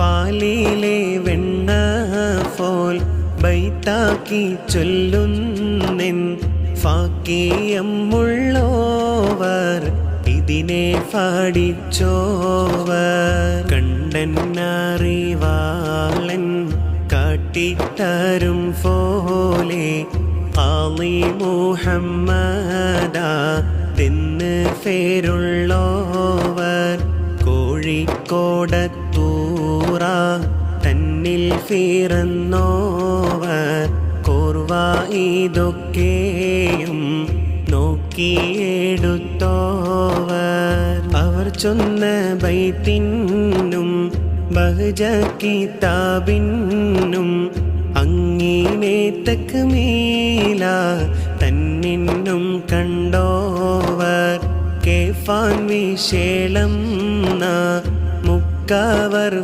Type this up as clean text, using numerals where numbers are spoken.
പാലിലെ വെണ്ണ പോൽ ബൈത്താക്കി ചൊല്ലുന്നെൻ ഫാക്കിയമുള്ളോവർ ഇതിനെ പാടിച്ചോവർ. കണ്ടന്നറിവാളൻ കാട്ടിത്തരും പോലെ ആളി മുഹമ്മദ എന്ന് പേരുള്ളോവർ. കോഴിക്കോടത്തൂറ തന്നിൽ പിറന്നോവർ. കോർവ ഇതൊക്കെയും നോക്കിയെടുത്തോവർ. അവർ ചൊന്ന ബൈത്തിനും ബഹജ കിതാബിനും അങ്ങിനെ തക്മീല തന്നിന്നും കണ്ടോവർ. കേഫാൻ വിശേളം മുക്കവർ